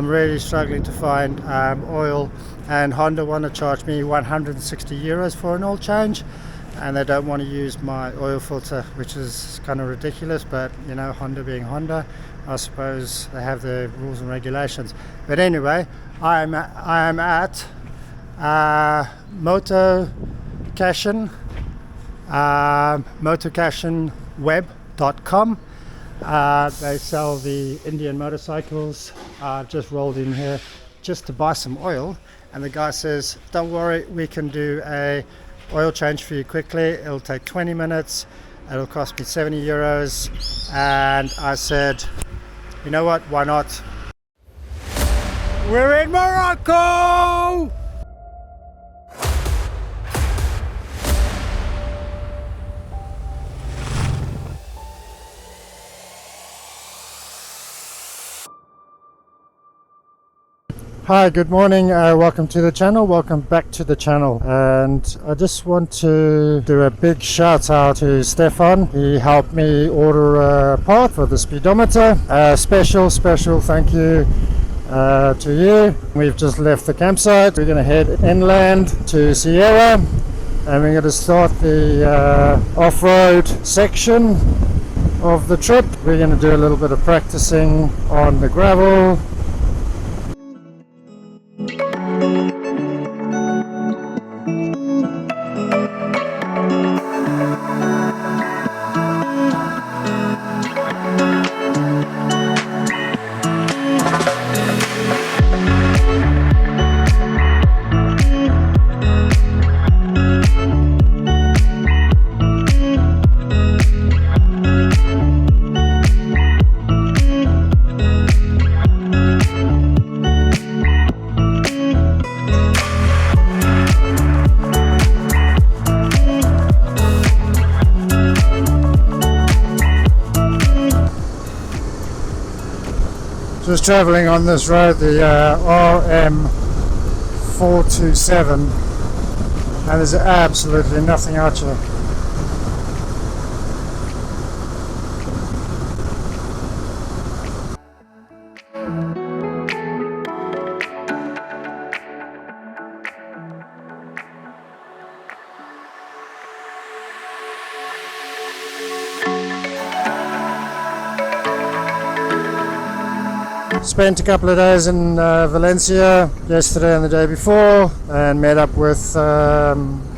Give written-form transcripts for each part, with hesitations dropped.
I'm really struggling to find oil, and Honda want to charge me 160 euros for an oil change, and they don't want to use my oil filter, which is kind of ridiculous, but you know, Honda being Honda, I suppose they have their rules and regulations. But anyway, I am at motorcashinweb.com. They sell the Indian motorcycles. I've just rolled in here just to buy some oil, and the guy says, don't worry, we can do a oil change for you quickly. It'll take 20 minutes. It'll cost me 70 euros. And I said, you know what, why not? We're in Morocco! Hi, good morning, welcome to the channel, welcome back to the channel. And I just want to do a big shout out to Stefan. He helped me order a part for the speedometer. Special thank you to you. We've just left the campsite. We're going to head inland to Sierra, and we're going to start the off-road section of the trip. We're going to do a little bit of practicing on the gravel. Just travelling on this road, the RM427, and there's absolutely nothing out here. Spent a couple of days in Valencia yesterday and the day before, and met up with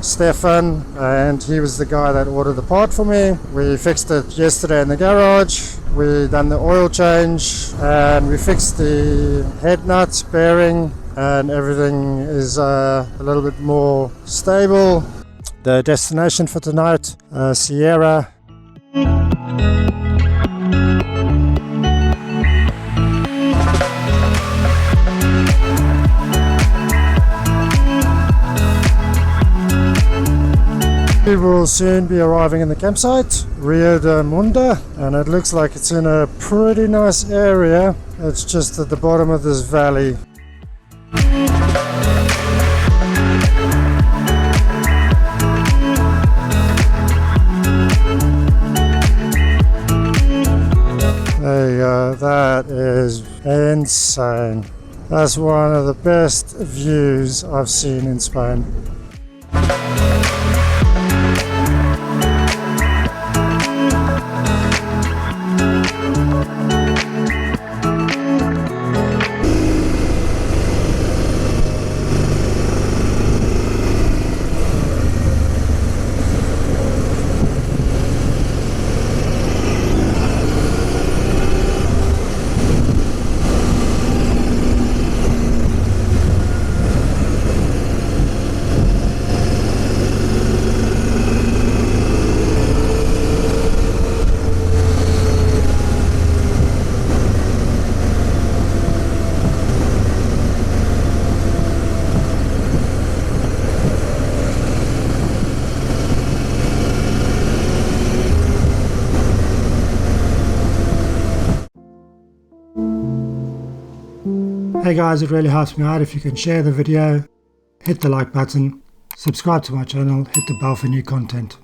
Stefan, and he was the guy that ordered the part for me. We fixed it yesterday in the garage. We done the oil change, and we fixed the head nuts, bearing, and everything is a little bit more stable. The destination for tonight, Sierra. We will soon be arriving in the campsite, Rio de Munda, and it looks like it's in a pretty nice area. It's just at the bottom of this valley. There you go, that is insane. That's one of the best views I've seen in Spain. Hey guys, it really helps me out if you can share the video, hit the like button, subscribe to my channel, hit the bell for new content.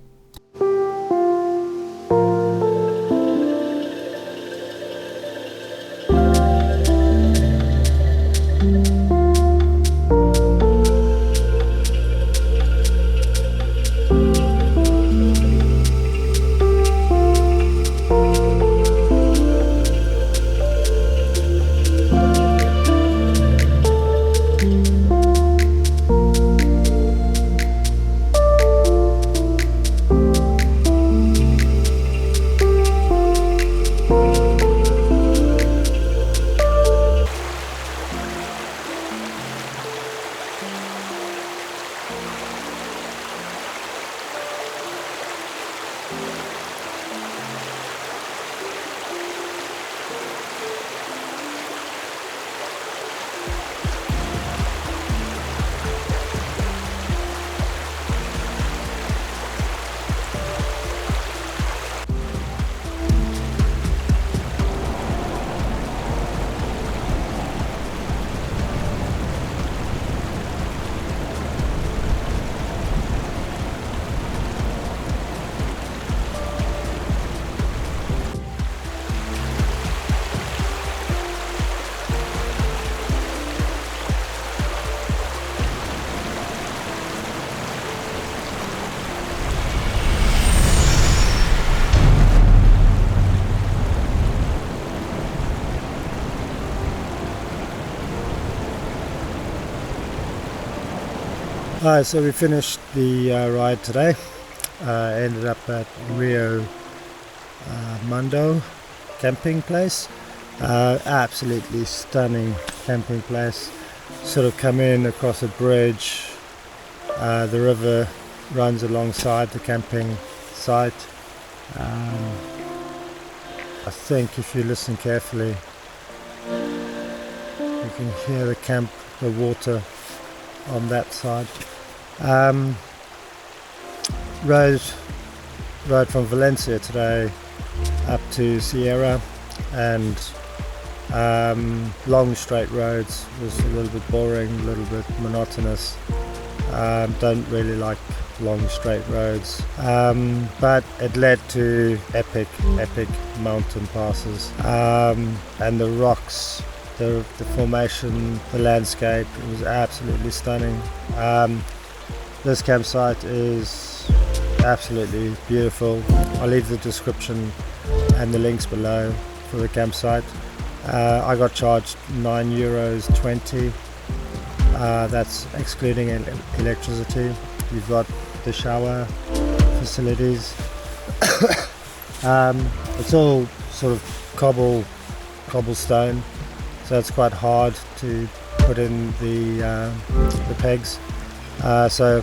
Alright, so we finished the ride today. Ended up at Rio Mundo camping place. Absolutely stunning camping place. Sort of come in across a bridge. The river runs alongside the camping site. I think if you listen carefully, you can hear the water on that side. Rode from Valencia today up to Sierra, and long straight roads was a little bit boring, a little bit monotonous. Don't really like long straight roads, but it led to epic mountain passes, and the rocks, the formation, the landscape, it was absolutely stunning. This campsite is absolutely beautiful. I'll leave the description and the links below for the campsite. I got charged €9.20. That's excluding electricity. You've got the shower facilities. It's all sort of cobblestone, so it's quite hard to put in the pegs. So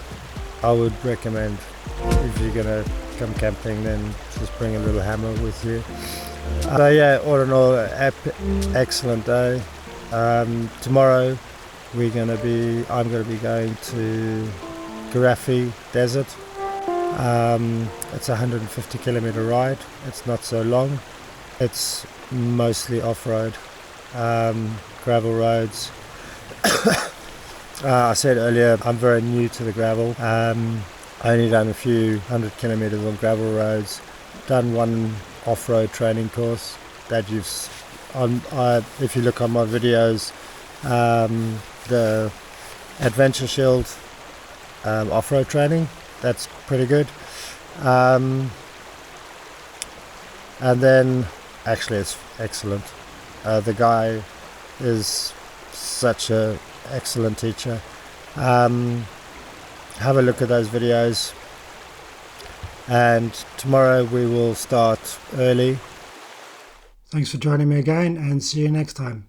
I would recommend, if you're gonna come camping, then just bring a little hammer with you. So yeah, all in all, excellent day. Tomorrow I'm gonna be going to Garafi Desert. It's a 150 kilometer ride. It's not so long. It's mostly off-road, gravel roads. I said earlier, I'm very new to the gravel. I only done a few 100 kilometers on gravel roads. Done one off-road training course that if you look on my videos, the Adventure Shield off-road training, that's pretty good. And then actually it's excellent. The guy is such a excellent teacher. Have a look at those videos, and tomorrow we will start early. Thanks for joining me again, and see you next time.